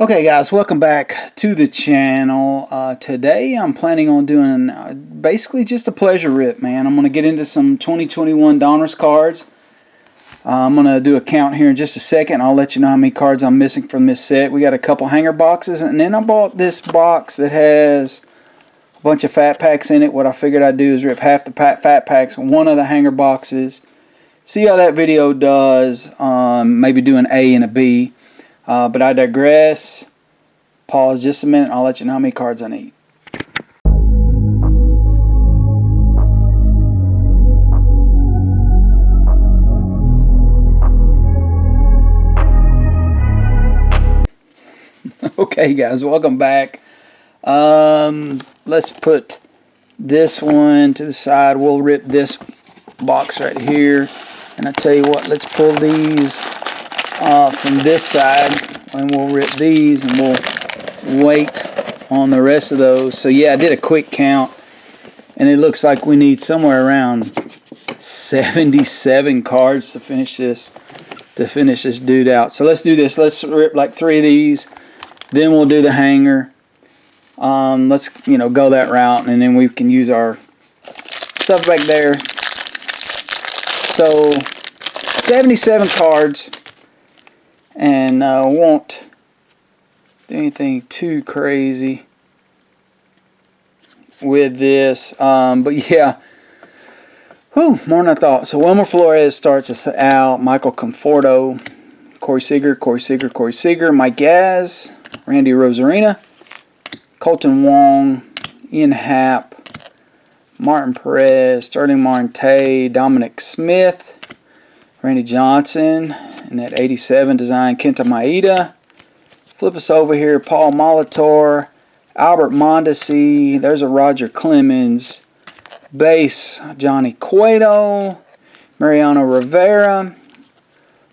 Okay guys, welcome back to the channel. Today I'm planning on doing basically just a pleasure rip, man. I'm going to get into some 2021 Donruss cards. I'm going to do a count here in just a second. I'll let you know how many cards I'm missing from this set. We got a couple hanger boxes, and then I bought this box that has a bunch of fat packs in it. What I figured I'd do is rip half the fat packs, one of the hanger boxes. See how that video does, maybe do an A and a B. But I digress. Pause just a minute and I'll let you know how many cards I need. Okay guys, welcome back. Let's put this one to the side. We'll rip this box right here. And I tell you what, let's pull these from this side, and we'll rip these, and we'll wait on the rest of those. So yeah, I did a quick count, and it looks like we need somewhere around 77 cards to finish this dude out. So let's do this. Let's rip like 3 of these, then we'll do the hanger. Let's go that route, and then we can use our stuff back there. So 77 cards. And won't do anything too crazy with this. But yeah, more than I thought. So Wilmer Flores starts us out. Michael Conforto, Corey Seager, Mike Gaz, Randy Rosarina, Colton Wong, Ian Happ, Martin Perez, Sterling Marte, Dominic Smith, Randy Johnson, and that 87 design, Kenta Maeda. Flip us over here, Paul Molitor, Albert Mondesi, there's a Roger Clemens, base, Johnny Cueto, Mariano Rivera.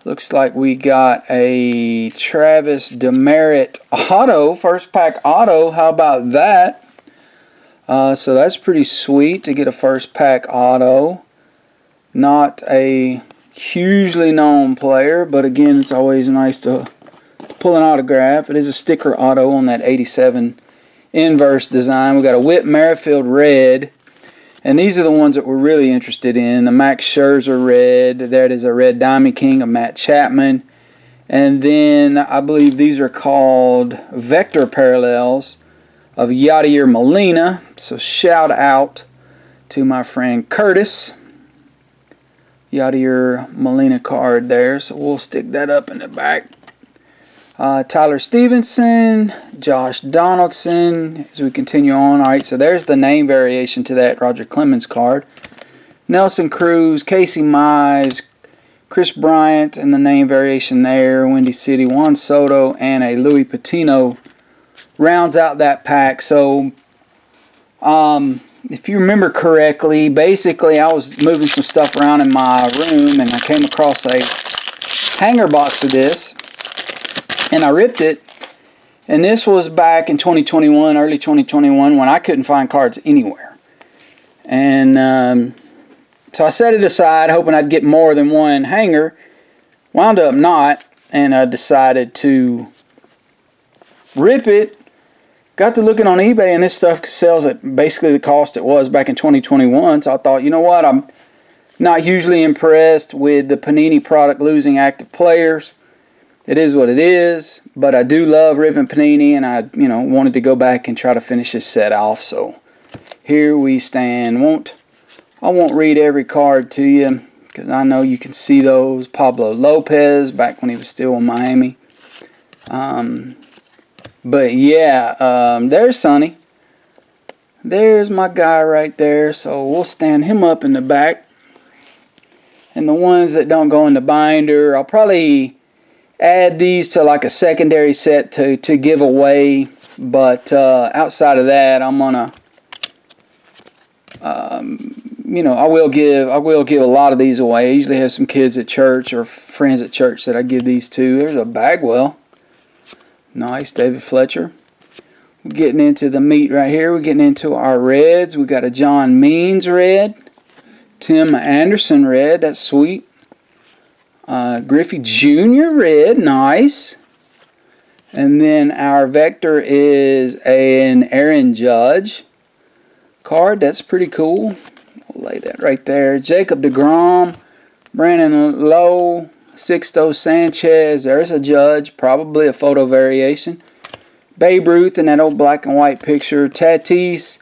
Looks like we got a Travis Demeritte auto, first pack auto. How about that? So that's pretty sweet to get a first pack auto. Not a hugely known player, but again, it's always nice to pull an autograph. It is a sticker auto on that 87 inverse design. We got a Whit Merrifield red, and these are the ones that we're really interested in. The Max Scherzer red. There it is, a red Diamond King of Matt Chapman, and then I believe these are called vector parallels of Yadier Molina. So shout out to my friend Curtis. Yadier Molina card there, so we'll stick that up in the back. Tyler Stevenson, Josh Donaldson, as we continue on. Alright, so there's the name variation to that Roger Clemens card. Nelson Cruz, Casey Mize, Chris Bryant, and the name variation there. Windy City, Juan Soto, and a Louis Patino rounds out that pack. So, if you remember correctly, basically I was moving some stuff around in my room and I came across a hanger box of this and I ripped it. And this was back in 2021, early 2021, when I couldn't find cards anywhere. And so I set it aside hoping I'd get more than one hanger. Wound up not, and I decided to rip it. Got to looking on eBay, and this stuff sells at basically the cost it was back in 2021. So I thought, you know what, I'm not hugely impressed with the Panini product losing active players. It is what it is, but I do love ripping Panini, and I wanted to go back and try to finish this set off. So here we stand. I won't read every card to you because I know you can see those. Pablo Lopez back when he was still in Miami. But yeah, there's Sonny. There's my guy right there. So we'll stand him up in the back. And the ones that don't go in the binder, I'll probably add these to like a secondary set to give away. But outside of that, I'm gonna, I will give a lot of these away. I usually have some kids at church or friends at church that I give these to. There's a Bagwell. Nice, David Fletcher. We're getting into the meat right here. We're getting into our reds. We got a John Means red. Tim Anderson red. That's sweet. Griffey Jr. red. Nice. And then our vector is an Aaron Judge card. That's pretty cool. We'll lay that right there. Jacob deGrom, Brandon Lowe, Sixto Sanchez. There's a Judge, probably a photo variation. Babe Ruth in that old black and white picture. Tatis,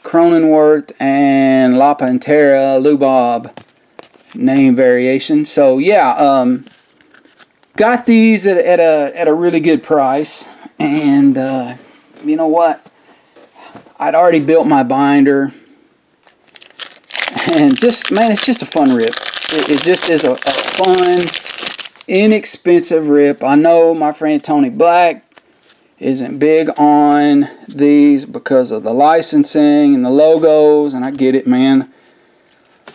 Cronenworth, and La Pantera, Lubob name variation. So yeah, got these at a really good price. And you know what? I'd already built my binder. And just, man, it's just a fun rip. It just is a fun, inexpensive rip. I know my friend Tony Black isn't big on these because of the licensing and the logos, and I get it, man.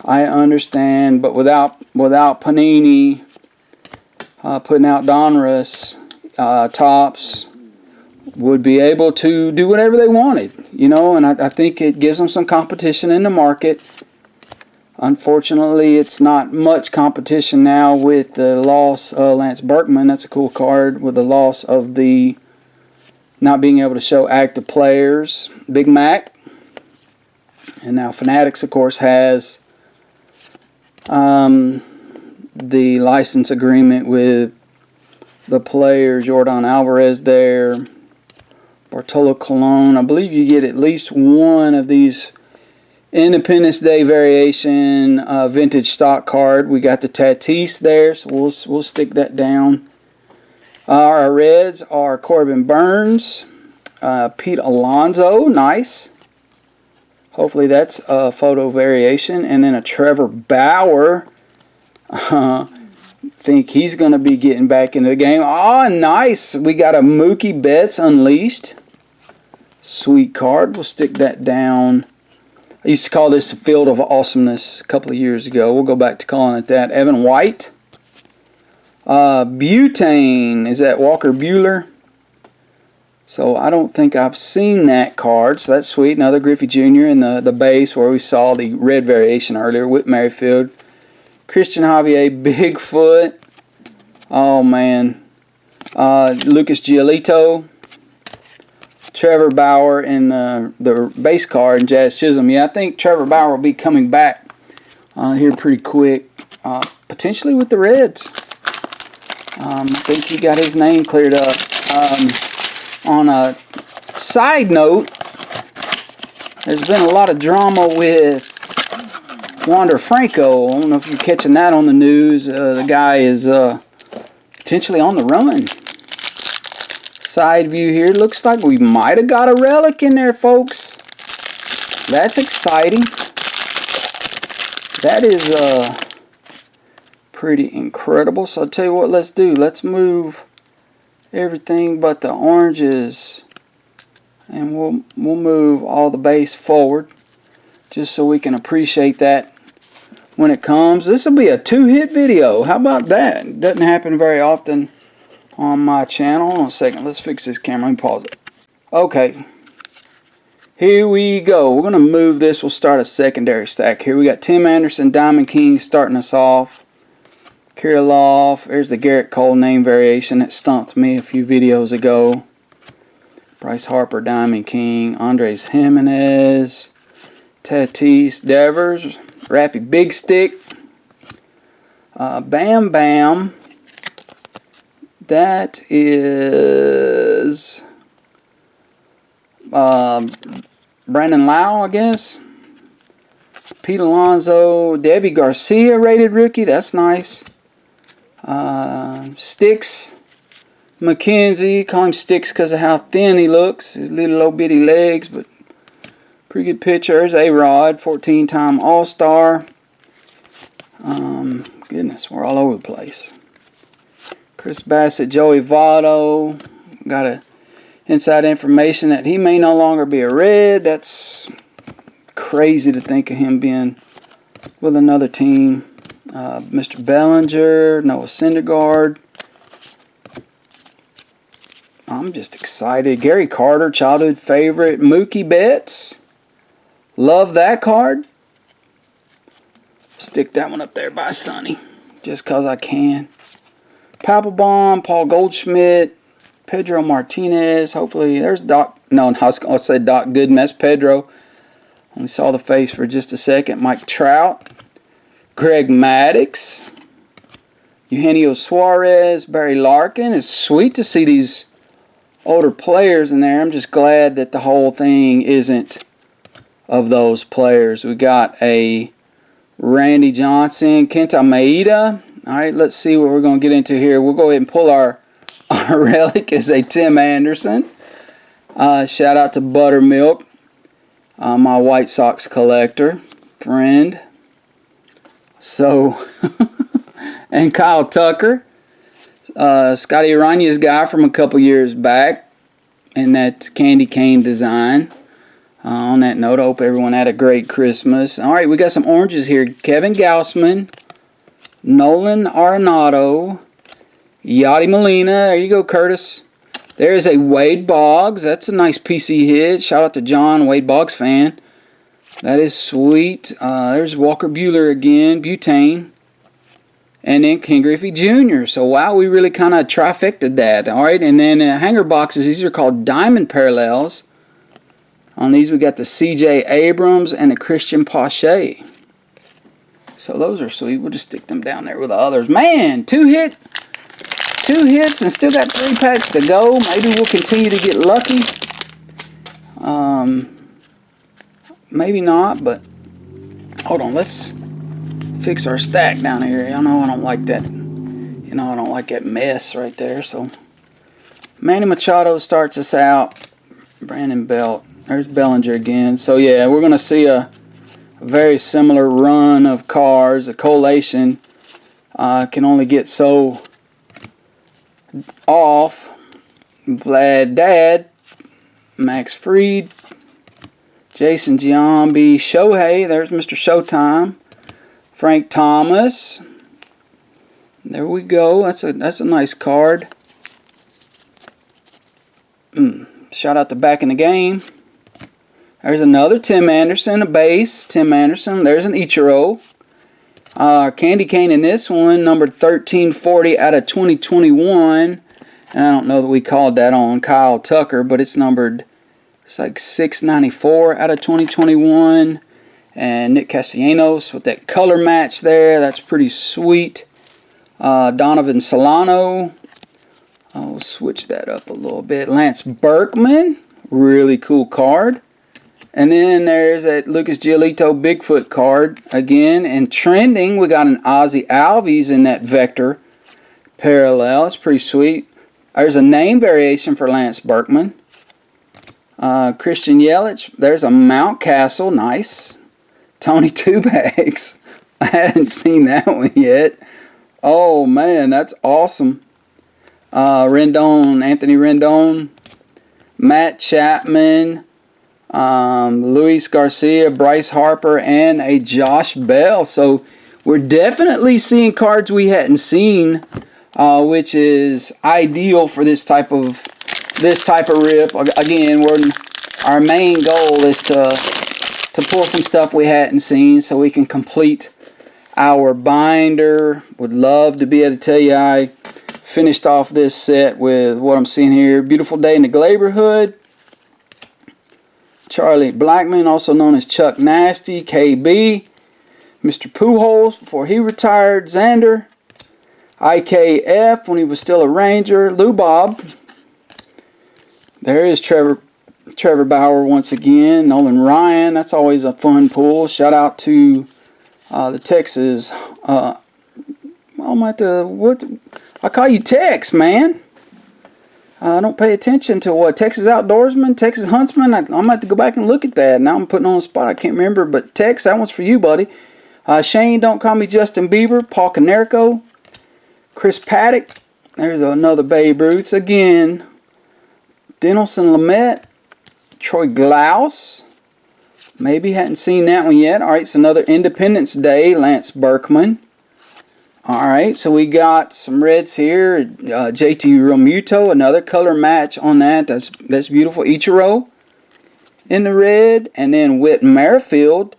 I understand, but without Panini putting out Donruss, Topps would be able to do whatever they wanted, you know, and I think it gives them some competition in the market. Unfortunately, it's not much competition now with the loss of Lance Berkman. That's a cool card, with the loss of the not being able to show active players. Big Mac. And now Fanatics, of course, has the license agreement with the players. Jordan Alvarez there. Bartolo Colon. I believe you get at least one of these Independence Day variation vintage stock card. We got the Tatis there, so we'll stick that down. Our Reds are Corbin Burns, Pete Alonso, nice. Hopefully that's a photo variation. And then a Trevor Bauer. Think he's going to be getting back into the game. Oh, nice. We got a Mookie Betts Unleashed. Sweet card. We'll stick that down. I used to call this the Field of Awesomeness a couple of years ago. We'll go back to calling it that. Evan White. Butane. Is that Walker Buehler? So I don't think I've seen that card. So that's sweet. Another Griffey Jr. in the base where we saw the red variation earlier. Whit Merrifield. Christian Javier Bigfoot. Oh, man. Lucas Giolito. Trevor Bauer in the base card, and Jazz Chisholm. Yeah, I think Trevor Bauer will be coming back here pretty quick, potentially with the Reds. I think he got his name cleared up. On a side note, there's been a lot of drama with Wander Franco. I don't know if you're catching that on the news. The guy is potentially on the run. Side view here. Looks like we might have got a relic in there, folks. That's exciting. That is pretty incredible. So I'll tell you what, let's do. Let's move everything but the oranges. And we'll move all the base forward. Just so we can appreciate that when it comes. This will be a 2-hit video. How about that? It doesn't happen very often on my channel. Hold on a second. Let's fix this camera. Let me pause it. Okay. Here we go. We're going to move this. We'll start a secondary stack here. We got Tim Anderson, Diamond King starting us off. Kirilov. There's the Garrett Cole name variation that stumped me a few videos ago. Bryce Harper, Diamond King. Andres Jimenez. Tatis, Devers. Raffy Big Stick. Bam Bam. That is Brandon Lau, I guess. Pete Alonso. Debbie Garcia rated rookie. That's nice. Sticks. McKenzie. Call him Sticks because of how thin he looks. His little old bitty legs, but pretty good pitcher. There's A-Rod. 14-time All-Star. Goodness, we're all over the place. Chris Bassett, Joey Votto. Got a inside information that he may no longer be a Red. That's crazy to think of him being with another team. Mr. Bellinger, Noah Syndergaard. I'm just excited. Gary Carter, childhood favorite. Mookie Betts. Love that card. Stick that one up there by Sonny. Just because I can. Papelbon, Paul Goldschmidt, Pedro Martinez. Hopefully, there's Doc. No, I was going to say Doc Goodman. That's Pedro. Only saw the face for just a second. Mike Trout. Greg Maddux. Eugenio Suarez. Barry Larkin. It's sweet to see these older players in there. I'm just glad that the whole thing isn't of those players. We got a Randy Johnson. Kenta Maeda. All right, let's see what we're going to get into here. We'll go ahead and pull our relic is a Tim Anderson. Shout out to Buttermilk, my White Sox collector friend. So, and Kyle Tucker, Scotty Arana's guy from a couple years back, and that candy cane design. On that note, I hope everyone had a great Christmas. All right, we got some oranges here. Kevin Gausman, Nolan Arenado, Yadi Molina. There you go, Curtis. There's a Wade Boggs. That's a nice PC hit. Shout out to John, Wade Boggs fan. That is sweet. There's Walker Buehler again, Butane. And then King Griffey Jr. So, wow, we really kind of trifected that. All right, and then hanger boxes. These are called diamond parallels. On these, we got the C.J. Abrams and the Christian Pache. So those are sweet. We'll just stick them down there with the others. Man, two hits and still got 3 packs to go. Maybe we'll continue to get lucky. Maybe not, but hold on. Let's fix our stack down here. Y'all know I don't like that. You know I don't like that mess right there. So Manny Machado starts us out. Brandon Belt. There's Bellinger again. So yeah, we're going to see a very similar run of cards. The collation can only get so off. Vlad Dad, Max Fried, Jason Giambi, Shohei. There's Mr. Showtime. Frank Thomas. There we go. That's a nice card. Shout out to Back in the Game. There's another Tim Anderson, a base. Tim Anderson. There's an Ichiro. Candy cane in this one, numbered 1340 out of 2021. And I don't know that we called that on Kyle Tucker, but it's numbered, it's like 694 out of 2021. And Nick Castellanos with that color match there. That's pretty sweet. Donovan Solano. I'll switch that up a little bit. Lance Berkman. Really cool card. And then there's that Lucas Giolito Bigfoot card again. And trending, we got an Ozzy Albies in that vector parallel. It's pretty sweet. There's a name variation for Lance Berkman. Christian Yelich. There's a Mount Castle. Nice. Tony Two Bags. I hadn't seen that one yet. Oh, man, that's awesome. Rendon, Anthony Rendon. Matt Chapman. Luis Garcia, Bryce Harper, and a Josh Bell. So we're definitely seeing cards we hadn't seen, which is ideal for this type of rip. Again, our main goal is to pull some stuff we hadn't seen so we can complete our binder. Would love to be able to tell you I finished off this set with what I'm seeing here. Beautiful Day in the Glaberhood. Charlie Blackmon, also known as Chuck Nasty, KB, Mr. Pujols before he retired, Xander, IKF when he was still a Ranger, Lou Bob. There is Trevor Bauer once again, Nolan Ryan. That's always a fun pull. Shout out to the Texas. I call you Tex, man. I don't pay attention to what Texas Outdoorsman, Texas Huntsman. I'm going to have to go back and look at that. Now I'm putting on the spot. I can't remember. But Tex, that one's for you, buddy. Shane, Don't Call Me Justin Bieber. Paul Konerko. Chris Paddock. There's another Babe Ruth. Again, Dinelson Lamet. Troy Glaus. Maybe hadn't seen that one yet. All right, it's another Independence Day. Lance Berkman. All right, so we got some reds here. JT Realmuto, another color match on that. That's beautiful. Ichiro in the red. And then Whit Merrifield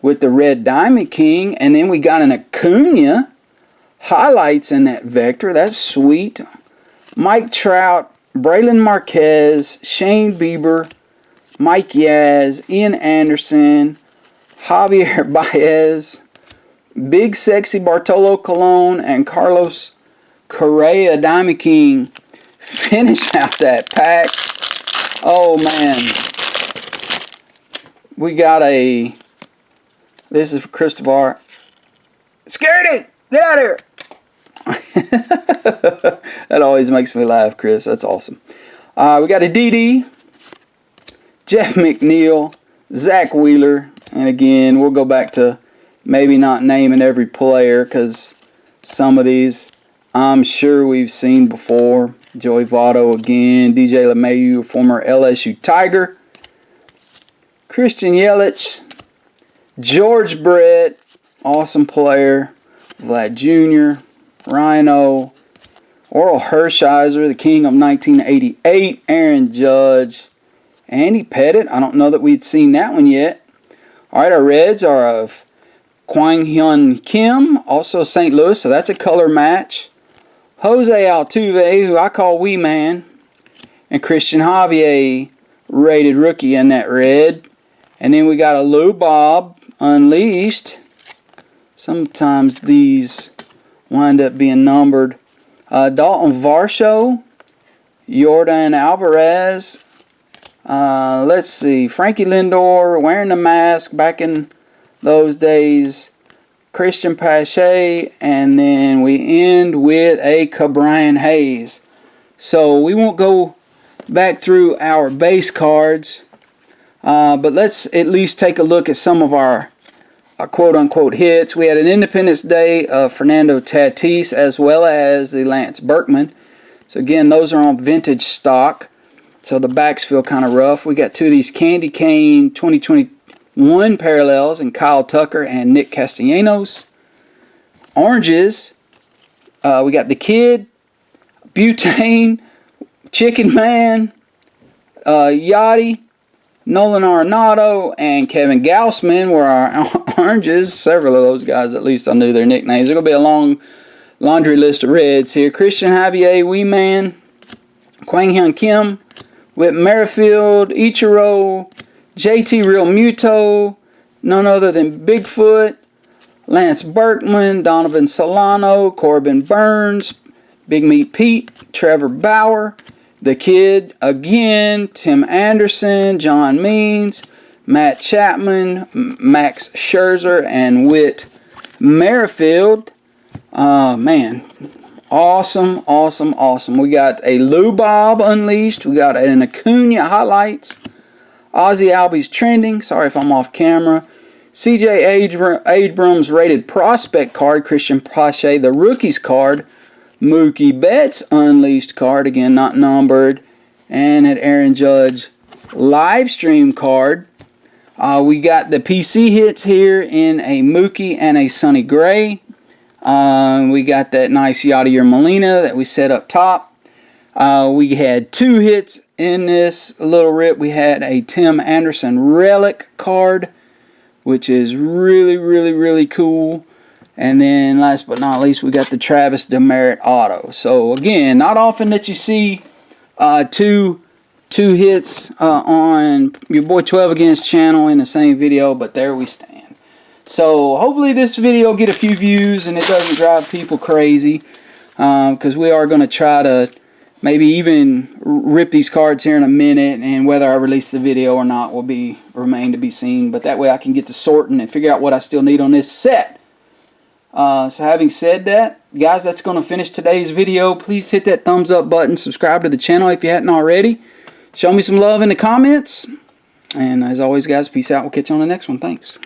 with the red Diamond King. And then we got an Acuna highlights in that vector. That's sweet. Mike Trout Braylon Marquez, Shane Bieber, Mike Yaz, Ian Anderson, Javier Baez, Big Sexy Bartolo Colon, and Carlos Correa, Diamond King. Finish out that pack. Oh, man. We got a... This is for Christopher. Scaredy! Get out of here! That always makes me laugh, Chris. That's awesome. We got a DD, Jeff McNeil, Zach Wheeler, and again, we'll go back to maybe not naming every player because some of these I'm sure we've seen before. Joey Votto again, DJ LeMahieu, former LSU Tiger, Christian Yelich, George Brett, awesome player, Vlad Jr., Rhino, Oral Hershiser, the king of 1988, Aaron Judge, Andy Pettit. I don't know that we'd seen that one yet. All right, our Reds are of Kwang Hyun Kim, also St. Louis, so that's a color match. Jose Altuve, who I call Wee Man, and Christian Javier, rated rookie in that red. And then we got a Lou Bob Unleashed. Sometimes these wind up being numbered. Dalton Varsho, Jordan Alvarez. Let's see, Frankie Lindor wearing the mask back in those days. Christian Pache, and then we end with a Cabrian Hayes. So we won't go back through our base cards, but let's at least take a look at some of our quote-unquote hits. We had an Independence Day of Fernando Tatis as well as the Lance Berkman. So again, those are on vintage stock, so the backs feel kind of rough. We got two of these Candy Cane 2021 parallels and Kyle Tucker and Nick Castellanos. Oranges, we got the Kid, Butane, Chicken Man, Yachty, Nolan Arenado, and Kevin Gausman were our oranges. Several of those guys, at least I knew their nicknames. There's going to be a long laundry list of reds here. Christian Javier, Wee Man, Kwang Hyun Kim, Whit Merrifield, Ichiro, JT Real Muto, none other than Bigfoot, Lance Berkman, Donovan Solano, Corbin Burns, Big Meat Pete, Trevor Bauer, the Kid again, Tim Anderson, John Means, Matt Chapman, Max Scherzer, and Whit Merrifield. Man, awesome, awesome, awesome. We got a Lou Bob Unleashed. We got an Acuna Highlights. Ozzy Albies Trending. Sorry if I'm off camera. CJ Abrams Rated Prospect card. Christian Pache, the Rookies card. Mookie Betts Unleashed card, again not numbered, and an Aaron Judge live stream card. We got the PC hits here in a Mookie and a Sonny Gray. We got that nice Yadier Molina that we set up top. We had two hits in this little rip. We had a Tim Anderson Relic card, which is really, really, really cool. And then last but not least, we got the Travis Demerit Auto. So again, not often that you see two hits on your boy 12 Against channel in the same video, but there we stand. So hopefully this video will get a few views and it doesn't drive people crazy, because we are going to try to maybe even rip these cards here in a minute, and whether I release the video or not will remain to be seen. But that way I can get to sorting and figure out what I still need on this set. So having said that, guys, that's going to finish today's video. Please hit that thumbs up button. Subscribe to the channel if you hadn't already. Show me some love in the comments. And as always, guys, peace out. We'll catch you on the next one. Thanks.